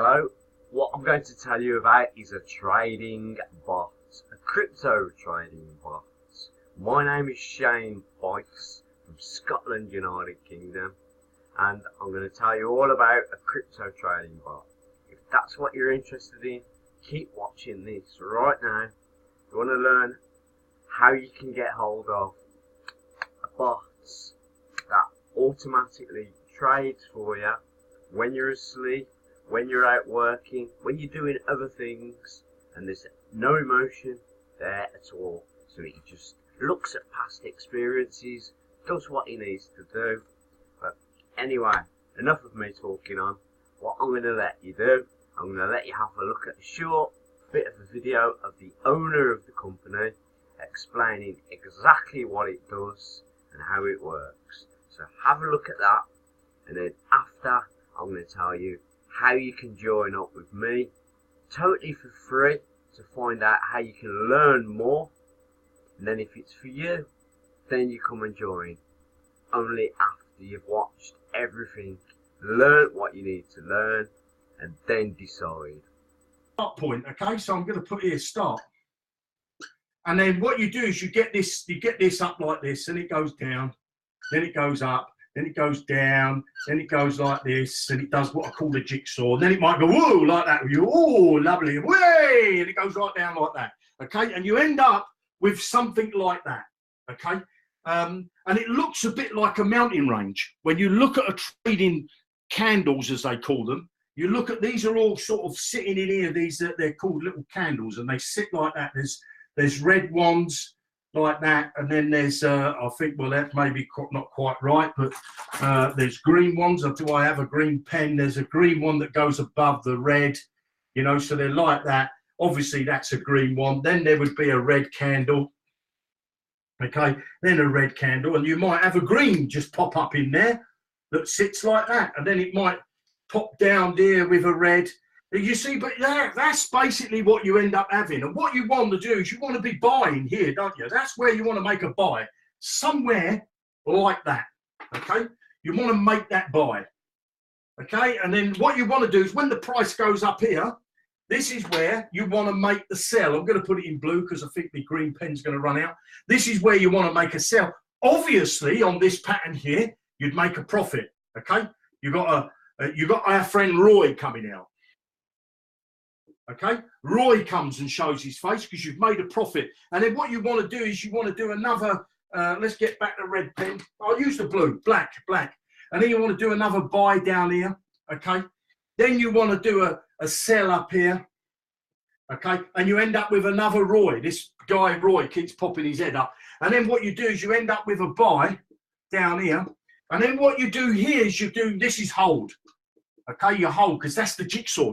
Hello, what I'm going to tell you about is a trading bot, a crypto trading bot. My name is Shane Bikes from Scotland, United Kingdom, and I'm going to tell you all about a crypto trading bot. If that's what you're interested in, keep watching this right now. You want to learn how you can get hold of a bot that automatically trades for you when you're asleep, when you're out working, when you're doing other things, and there's no emotion there at all. So it just looks at past experiences, does what he needs to do. But anyway, enough of me talking on. What I'm going to let you do, I'm going to let you have a look at a short bit of a video of the owner of the company explaining exactly what it does and how it works. So have a look at that, and then after, I'm going to tell you how you can join up with me totally for free to find out how you can learn more. And then if it's for you, then you come and join only after you've watched everything, learned what you need to learn, and then decide. Start point, okay? So I'm going to put here start. And then what you do is you get this up like this, and it goes down, then it goes up, then it goes down, then it goes like this, and it does what I call the jigsaw. And then it might go, whoa, like that. You, oh, lovely, way, and it goes right down like that, okay? And you end up with something like that, okay? And it looks a bit like a mountain range. When you look at a trading candles, as they call them, you look at, these are all sort of sitting in here, they're called little candles, and they sit like that. There's red ones, like that, and then there's I think, well, that's maybe not quite right, but there's green ones. Do I have a green pen? There's a green one that goes above the red, you know, so they're like that. Obviously that's a green one. Then there would be a red candle, okay, then a red candle, and you might have a green just pop up in there that sits like that, and then it might pop down there with a red. You see, but that's basically what you end up having. And what you want to do is you want to be buying here, don't you? That's where you want to make a buy, somewhere like that, okay? You want to make that buy, okay? And then what you want to do is when the price goes up here, this is where you want to make the sell. I'm going to put it in blue because I think the green pen's going to run out. This is where you want to make a sell. Obviously, on this pattern here, you'd make a profit, okay? You got our friend Roy coming out. Okay, Roy comes and shows his face because you've made a profit. And then what you want to do is you want to do another, let's get back the red pen. I'll use the blue, black. And then you want to do another buy down here, okay? Then you want to do a sell up here, okay? And you end up with another Roy. This guy, Roy, keeps popping his head up. And then what you do is you end up with a buy down here. And then what you do here is this is hold. Okay, you hold, because that's the jigsaw,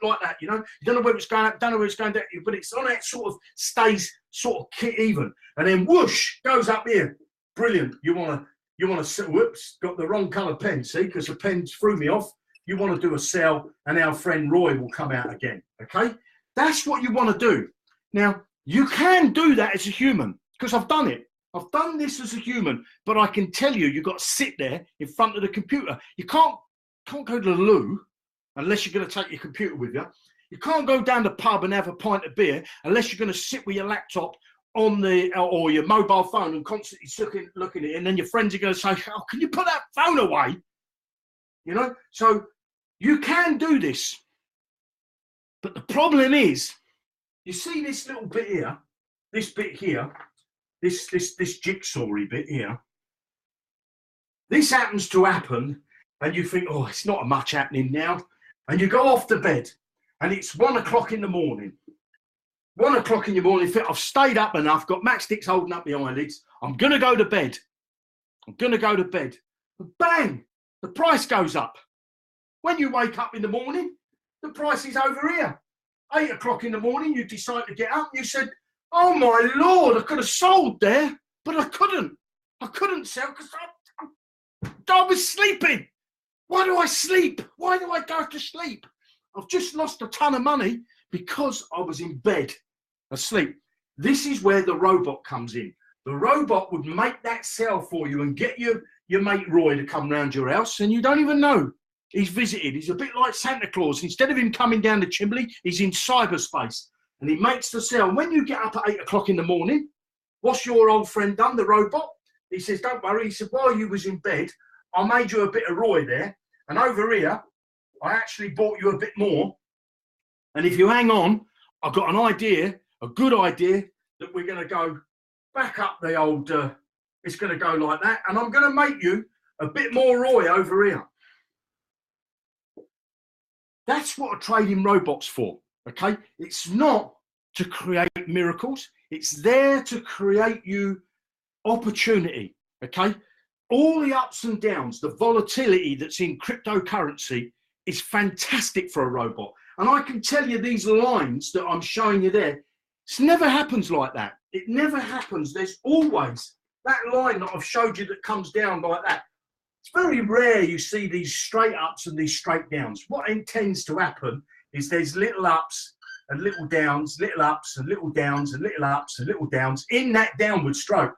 like that, you know. You don't know where it's going up, don't know where it's going down, but it's on that sort of stays sort of even, and then whoosh goes up here. Brilliant. You want to. Whoops, got the wrong colour pen. See, because the pen threw me off. You want to do a sell, and our friend Roy will come out again. Okay, that's what you want to do. Now you can do that as a human, because I've done it. I've done this as a human, but I can tell you, you've got to sit there in front of the computer. You can't go to the loo unless you're going to take your computer with you. You can't go down the pub and have a pint of beer unless you're going to sit with your laptop on or your mobile phone and constantly looking at it. And then your friends are going to say, "Oh, can you put that phone away?" You know. So you can do this, but the problem is, you see this little bit here, this bit here, this jigsaw-y bit here. This happens to happen. And you think, oh, it's not much happening now. And you go off to bed, and it's 1 o'clock in the morning. 1 o'clock in the morning, you think, I've stayed up enough, got matchsticks holding up my eyelids. I'm going to go to bed. But bang, the price goes up. When you wake up in the morning, the price is over here. 8 o'clock in the morning, you decide to get up. And you said, oh, my Lord, I could have sold there, but I couldn't. I couldn't sell because I was sleeping. Why do I sleep? Why do I go to sleep? I've just lost a ton of money because I was in bed asleep. This is where the robot comes in. The robot would make that sell for you and get your mate Roy to come round your house, and you don't even know. he's visited. He's a bit like Santa Claus. Instead of him coming down the chimney, he's in cyberspace. And he makes the sale. When you get up at 8 o'clock in the morning, what's your old friend done, the robot? He says, don't worry. He said, while you was in bed, I made you a bit of Roy there. And over here, I actually bought you a bit more. And if you hang on, I've got an idea, a good idea, that we're going to go back up the old, it's going to go like that. And I'm going to make you a bit more Roy over here. That's what a trading robot's for, okay? It's not to create miracles. It's there to create you opportunity, okay? All the ups and downs, the volatility that's in cryptocurrency is fantastic for a robot. And I can tell you these lines that I'm showing you there, it never happens like that. It never happens. There's always that line that I've showed you that comes down like that. It's very rare you see these straight ups and these straight downs. What intends to happen is there's little ups and little downs, little ups and little downs and little ups and little downs in that downward stroke.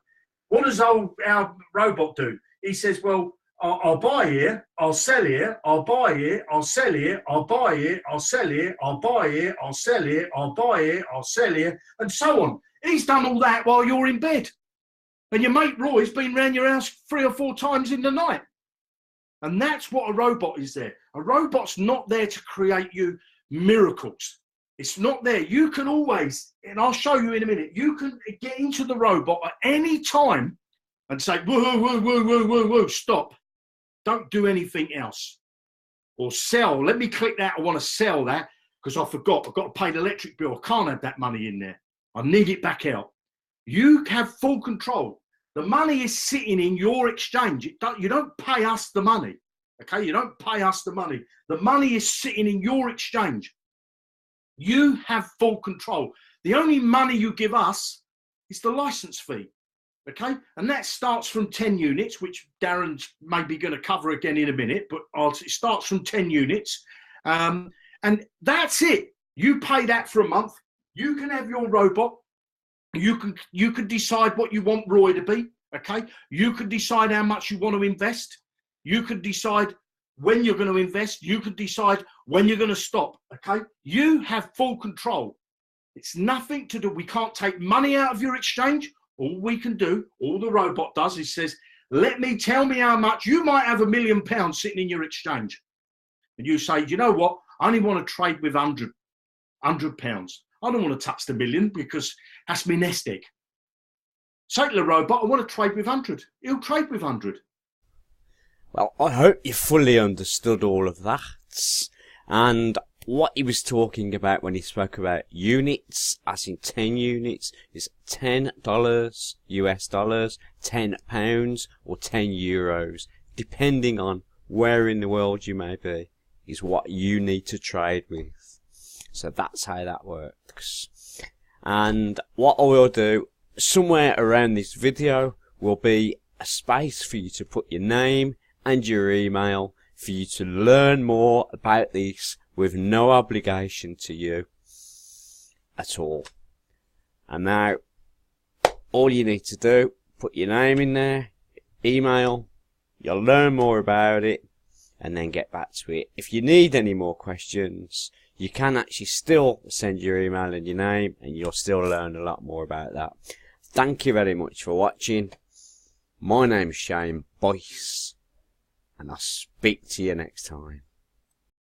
What does our robot do? He says, well, I'll buy here, I'll sell here, I'll buy here, I'll sell here, I'll buy here, I'll sell here, I'll buy here, I'll sell here, I'll buy here, I'll sell here, and so on. He's done all that while you're in bed. And your mate Roy's been round your house 3 or 4 times in the night. And that's what a robot is there. A robot's not there to create you miracles. It's not there. You can always, and I'll show you in a minute, you can get into the robot at any time and say, whoa, whoa, whoa, whoa, whoa, whoa, stop. Don't do anything else. Or sell. Let me click that. I want to sell that because I forgot. I've got to pay the electric bill. I can't have that money in there. I need it back out. You have full control. The money is sitting in your exchange. You don't pay us the money. Okay? You don't pay us the money. The money is sitting in your exchange. You have full control. The only money you give us is the license fee. Okay, and that starts from 10 units, which Darren's maybe going to cover again in a minute, but it starts from 10 units. And that's it. You pay that for a month. You can have your robot. You can decide what you want Roy to be. Okay, you can decide how much you want to invest. You can decide when you're going to invest. You can decide when you're going to stop. Okay, you have full control. It's nothing to do. We can't take money out of your exchange. All we can do, all the robot does is says, tell me how much. You might have £1 million sitting in your exchange. And you say, you know what? I only want to trade with £100. I don't want to touch the million because that's my nest egg. Say to the robot, I want to trade with 100. He'll trade with 100. Well, I hope you fully understood all of that. And what he was talking about when he spoke about units, as in 10 units, is $10 US dollars, £10 or €10, depending on where in the world you may be, is what you need to trade with. So that's how that works. And what I will do, somewhere around this video will be a space for you to put your name and your email for you to learn more about this with no obligation to you at all. And now, all you need to do, put your name in there, email, you'll learn more about it, and then get back to it. If you need any more questions, you can actually still send your email and your name, and you'll still learn a lot more about that. Thank you very much for watching. My name is Shane Boyce, and I'll speak to you next time.